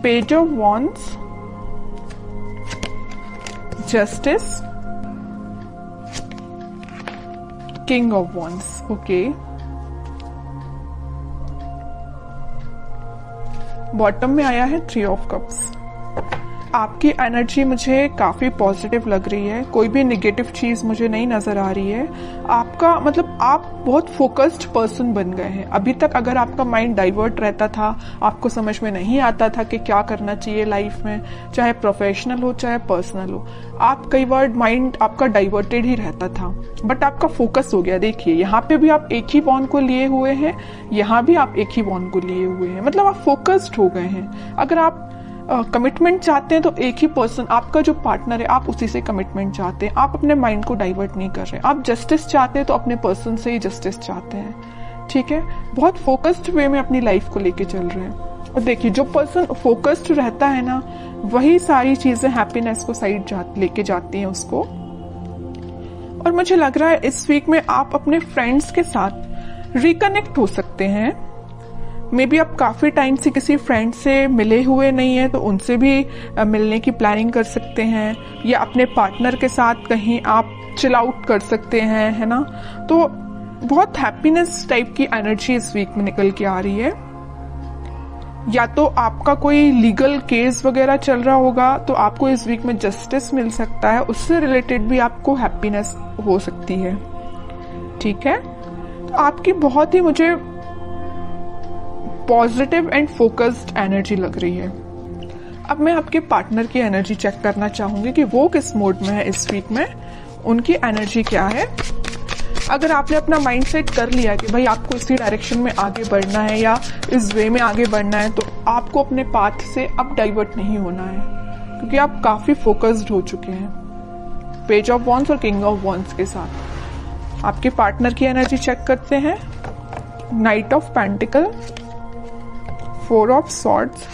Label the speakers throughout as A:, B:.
A: Page of wands, justice, king of wands. Okay, bottom में आया है थ्री ऑफ कप्स। आपकी एनर्जी मुझे काफी पॉजिटिव लग रही है, कोई भी नेगेटिव चीज मुझे नहीं नजर आ रही है। आपका मतलब आप बहुत फोकस्ड पर्सन बन गए हैं। अभी तक अगर आपका माइंड डाइवर्ट रहता था, आपको समझ में नहीं आता था कि क्या करना चाहिए लाइफ में, चाहे प्रोफेशनल हो चाहे पर्सनल हो, आप कई बार माइंड आपका डाइवर्टेड ही रहता था, बट आपका फोकस हो गया। देखिए यहाँ पे भी आप एक ही बॉन्ड को लिए हुए हैं, यहाँ भी आप एक ही बॉन्ड को लिए हुए हैं, मतलब आप फोकस्ड हो गए हैं। अगर आप कमिटमेंट चाहते हैं तो एक ही पर्सन, आपका जो पार्टनर है, आप उसी से कमिटमेंट चाहते हैं, आप अपने माइंड को डाइवर्ट नहीं कर रहे। आप जस्टिस चाहते हैं तो अपने पर्सन से ही जस्टिस चाहते हैं, ठीक है। बहुत फोकस्ड वे में अपनी लाइफ को लेके चल रहे हैं। और देखिए जो पर्सन फोकस्ड रहता है ना, वही सारी चीजें हैप्पीनेस को साइड लेके जाती हैं उसको। और मुझे लग रहा है इस वीक में आप अपने फ्रेंड्स के साथ रिकनेक्ट हो सकते हैं। मे बी आप काफी टाइम से किसी फ्रेंड से मिले हुए नहीं है, तो उनसे भी मिलने की प्लानिंग कर सकते हैं, या अपने पार्टनर के साथ कहीं आप चिल आउट कर सकते हैं, है ना। तो बहुत हैप्पीनेस टाइप की एनर्जी इस वीक में निकल के आ रही है। या तो आपका कोई लीगल केस वगैरह चल रहा होगा, तो आपको इस वीक में जस्टिस मिल सकता है, उससे रिलेटेड भी आपको हैप्पीनेस हो सकती है, ठीक है। तो आपकी बहुत ही मुझे पॉजिटिव एंड फोकस्ड एनर्जी लग रही है। अब मैं आपके पार्टनर की एनर्जी चेक करना चाहूंगी कि वो किस मोड में है इस वीक में, उनकी एनर्जी क्या है। अगर आपने अपना माइंड सेट कर लिया कि भाई आपको इसी डायरेक्शन में आगे बढ़ना है या इस वे में आगे बढ़ना है, तो आपको अपने पाथ से अब डाइवर्ट नहीं होना है, क्योंकि आप काफी फोकस्ड हो चुके हैं पेज ऑफ वॉन्ड्स और किंग ऑफ वॉन्ड्स के साथ। आपके पार्टनर की एनर्जी चेक करते हैं। Night of pentacle, four of swords,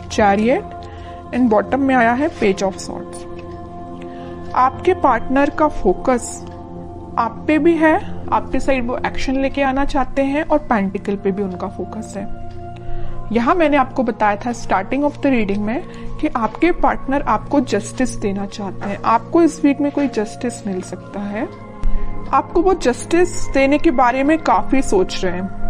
A: chariot and bottom में आया है पेज ऑफ सॉर्ड्स। आपके पार्टनर का फोकस आप पे भी है, आपके साइड वो एक्शन लेके आना चाहते हैं, और पेंटिकल पे भी उनका फोकस है। यहां मैंने आपको बताया था स्टार्टिंग ऑफ द रीडिंग में कि आपके पार्टनर आपको जस्टिस देना चाहते हैं। आपको इस वीक में कोई जस्टिस मिल सकता है, आपको वो जस्टिस देने के बारे में काफी सोच रहे हैं।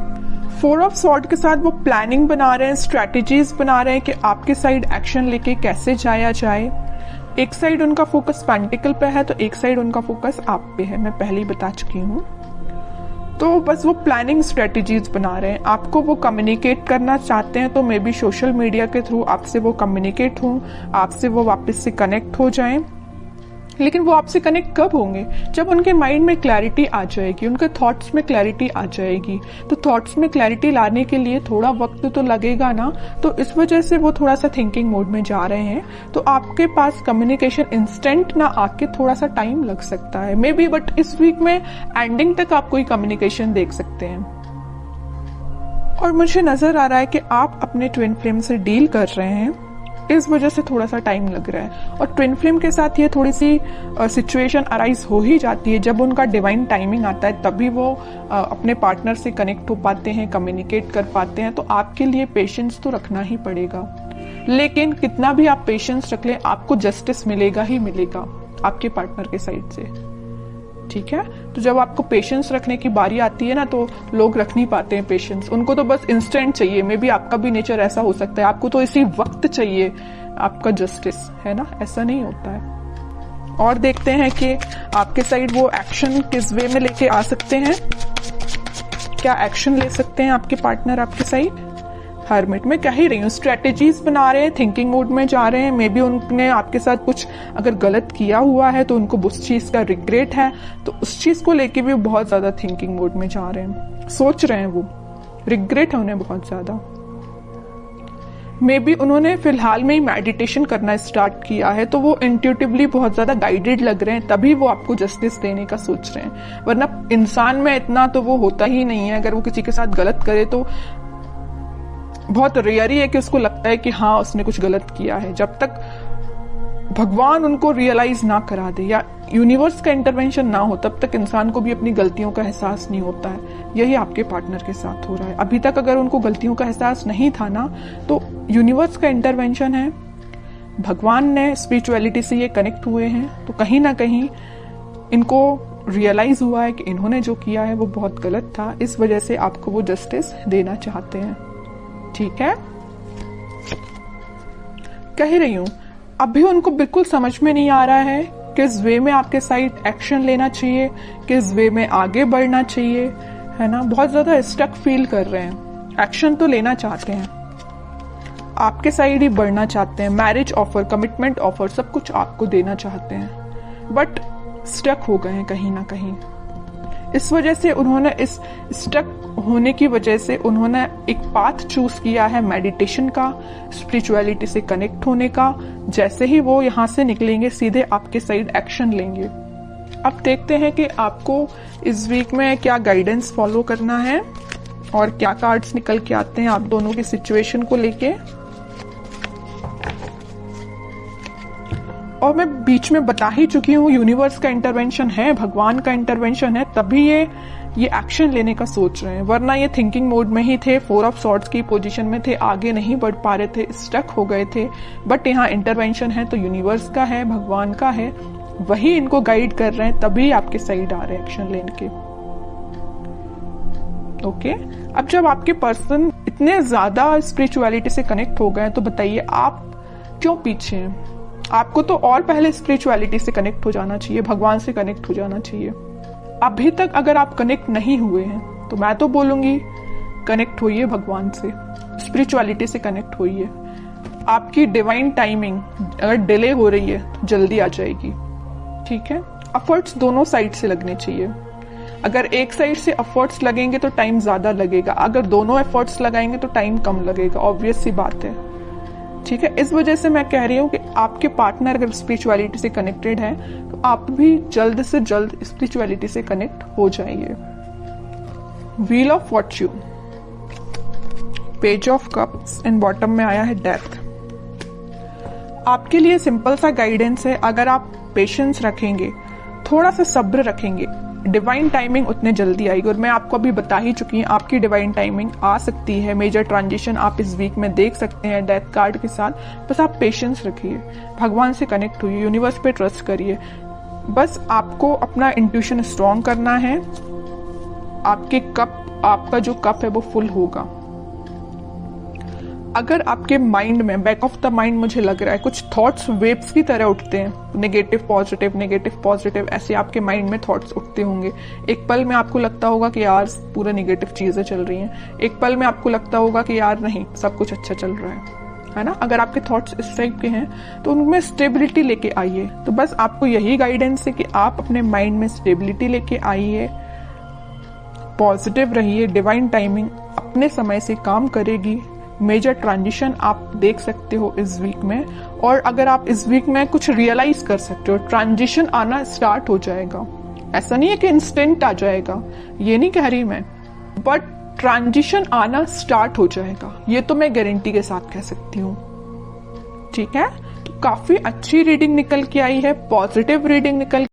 A: फोर ऑफ सॉर्ड के साथ वो प्लानिंग बना रहे हैं, स्ट्रैटेजीज बना रहे हैं कि आपके साइड एक्शन लेके कैसे जाया जाए। एक साइड उनका फोकस पेंटिकल पे है, तो एक साइड उनका फोकस आप पे है, मैं पहले ही बता चुकी हूँ। तो बस वो प्लानिंग स्ट्रेटेजीज बना रहे हैं। आपको वो कम्युनिकेट करना चाहते हैं, तो मे बी सोशल मीडिया के थ्रू आपसे वो कम्युनिकेट हों, आपसे वो वापस से कनेक्ट हो जाएं। लेकिन वो आपसे कनेक्ट कब होंगे? जब उनके माइंड में क्लैरिटी आ जाएगी, उनके थॉट्स में क्लैरिटी आ जाएगी। तो थॉट्स में क्लैरिटी लाने के लिए थोड़ा वक्त तो लगेगा ना, तो इस वजह से वो थोड़ा सा थिंकिंग मोड में जा रहे हैं। तो आपके पास कम्युनिकेशन इंस्टेंट ना आके थोड़ा सा टाइम लग सकता है मे बी, बट इस वीक में एंडिंग तक आप कोई कम्युनिकेशन देख सकते हैं। और मुझे नजर आ रहा है कि आप अपने ट्विन फ्लेम से डील कर रहे हैं, इस वजह से थोड़ा सा टाइम लग रहा है। और ट्विन फ्लेम के साथ ये थोड़ी सी सिचुएशन अराइज हो ही जाती है। जब उनका डिवाइन टाइमिंग आता है तभी वो अपने पार्टनर से कनेक्ट हो पाते हैं, कम्युनिकेट कर पाते हैं। तो आपके लिए पेशेंस तो रखना ही पड़ेगा, लेकिन कितना भी आप पेशेंस रख लें, आपको जस्टिस मिलेगा ही मिलेगा आपके पार्टनर के साइड से, ठीक है। तो जब आपको पेशेंस रखने की बारी आती है ना, तो लोग रख नहीं पाते हैं पेशेंस, उनको तो बस इंस्टेंट चाहिए। मे बी आपका भी नेचर ऐसा हो सकता है, आपको तो इसी वक्त चाहिए आपका जस्टिस, है ना। ऐसा नहीं होता है। और देखते हैं कि आपके साइड वो एक्शन किस वे में लेके आ सकते हैं, क्या एक्शन ले सकते हैं आपके पार्टनर आपके साइड। हर्मिट में कह ही रही हूँ, स्ट्रेटेजीज बना रहे हैं, थिंकिंग मोड में जा रहे हैं। मे बी उनने आपके साथ कुछ अगर गलत किया हुआ है तो उनको उस चीज का रिग्रेट है, तो उस चीज को लेके भी बहुत ज्यादा थिंकिंग मोड में जा रहे हैं, सोच रहे हैं, वो रिग्रेट है उन्हें बहुत ज्यादा। मे बी उन्होंने फिलहाल में ही मेडिटेशन करना स्टार्ट किया है, तो वो इंट्यूटिवली बहुत ज्यादा गाइडेड लग रहे हैं, तभी वो आपको जस्टिस देने का सोच रहे हैं। वरना इंसान में इतना तो वो होता ही नहीं है। अगर वो किसी के साथ गलत करे तो बहुत रेयर ही है कि उसको लगता है कि हाँ उसने कुछ गलत किया है। जब तक भगवान उनको रियलाइज ना करा दे या यूनिवर्स का इंटरवेंशन ना हो, तब तक इंसान को भी अपनी गलतियों का एहसास नहीं होता है। यही आपके पार्टनर के साथ हो रहा है। अभी तक अगर उनको गलतियों का एहसास नहीं था ना, तो यूनिवर्स का इंटरवेंशन है, भगवान ने स्पिरिचुअलिटी से ये कनेक्ट हुए हैं, तो कहीं ना कहीं इनको रियलाइज हुआ है कि इन्होंने जो किया है वो बहुत गलत था, इस वजह से आपको वो जस्टिस देना चाहते हैं। ठीक है, कह रही हूं अभी उनको बिल्कुल समझ में नहीं आ रहा है किस वे में आपके साइड एक्शन लेना चाहिए, किस वे में आगे बढ़ना चाहिए, है ना। बहुत ज्यादा स्टक फील कर रहे हैं, एक्शन तो लेना चाहते हैं, आपके साइड ही बढ़ना चाहते हैं, मैरिज ऑफर, कमिटमेंट ऑफर सब कुछ आपको देना चाहते हैं, बट स्टक हो गए हैं कहीं ना कहीं। इस वजह से उन्होंने, इस स्टक होने की वजह से उन्होंने एक पाथ चूज किया है मेडिटेशन का, स्पिरिचुअलिटी से कनेक्ट होने का। जैसे ही वो यहाँ से निकलेंगे सीधे आपके साइड एक्शन लेंगे। अब देखते हैं कि आपको इस वीक में क्या गाइडेंस फॉलो करना है और क्या कार्ड्स निकल के आते हैं आप दोनों की सिचुएशन को लेके। और मैं बीच में बता ही चुकी हूँ, यूनिवर्स का इंटरवेंशन है, भगवान का इंटरवेंशन है, तभी ये एक्शन लेने का सोच रहे हैं, वरना ये थिंकिंग मोड में ही थे, 4 ऑफ सॉर्ड्स की पोजीशन में थे, आगे नहीं बढ़ पा रहे थे, स्टक हो गए थे। बट यहाँ इंटरवेंशन है तो यूनिवर्स का है, भगवान का है, वही इनको गाइड कर रहे हैं, तभी आपके साइड आ रहे हैं एक्शन लेने के। ओके, अब जब आपके पर्सन इतने ज्यादा स्पिरिचुअलिटी से कनेक्ट हो गए तो बताइए आप क्यों पीछे हैं? आपको तो और पहले स्पिरिचुअलिटी से कनेक्ट हो जाना चाहिए, भगवान से कनेक्ट हो जाना चाहिए। अभी तक अगर आप कनेक्ट नहीं हुए हैं तो मैं तो बोलूंगी कनेक्ट होइए भगवान से, स्पिरिचुअलिटी से कनेक्ट होइए। आपकी डिवाइन टाइमिंग अगर डिले हो रही है तो जल्दी आ जाएगी। ठीक है, एफर्ट्स दोनों साइड से लगने चाहिए। अगर एक साइड से एफर्ट्स लगेंगे तो टाइम ज्यादा लगेगा, अगर दोनों एफर्ट्स लगाएंगे तो टाइम कम लगेगा, ऑब्वियस सी बात है। ठीक है, इस वजह से मैं कह रही हूँ कि आपके पार्टनर अगर स्पिरिचुअलिटी से कनेक्टेड है तो आप भी जल्द से जल्द स्पिरिचुअलिटी से कनेक्ट हो जाइए। Wheel of Fortune, page of cups and bottom में आया है डेथ। आपके लिए सिंपल सा गाइडेंस है, अगर आप पेशेंस रखेंगे, थोड़ा सा सब्र रखेंगे, डिवाइन टाइमिंग उतने जल्दी आएगी। और मैं आपको अभी बता ही चुकी हूँ आपकी डिवाइन टाइमिंग आ सकती है, मेजर ट्रांजिशन आप इस वीक में देख सकते हैं डेथ कार्ड के साथ। बस आप पेशेंस रखिए, भगवान से कनेक्ट हुइए, यूनिवर्स पे ट्रस्ट करिए। बस आपको अपना इंट्यूशन स्ट्रॉन्ग करना है, आपका जो कप है वो फुल होगा। अगर आपके माइंड में, बैक ऑफ द माइंड मुझे लग रहा है कुछ थॉट्स वेव्स की तरह उठते हैं, नेगेटिव पॉजिटिव ऐसे आपके माइंड में थॉट्स उठते होंगे। एक पल में आपको लगता होगा कि यार पूरा नेगेटिव चीजें चल रही हैं, एक पल में आपको लगता होगा कि यार नहीं सब कुछ अच्छा चल रहा है ना। अगर आपके थॉट्स इस टाइप के हैं तो उनमें स्टेबिलिटी लेके आइए। तो बस आपको यही गाइडेंस है कि आप अपने माइंड में स्टेबिलिटी लेके आइए, पॉजिटिव रहिए, डिवाइन टाइमिंग अपने समय से काम करेगी। मेजर ट्रांजिशन आप देख सकते हो इस वीक में, और अगर आप इस वीक में कुछ रियलाइज कर सकते हो, ट्रांजिशन आना स्टार्ट हो जाएगा। ऐसा नहीं है कि इंस्टेंट आ जाएगा, ये नहीं कह रही मैं, बट ट्रांजिशन आना स्टार्ट हो जाएगा, ये तो मैं गारंटी के साथ कह सकती हूँ। ठीक है, तो काफी अच्छी रीडिंग निकल के आई है, पॉजिटिव रीडिंग निकल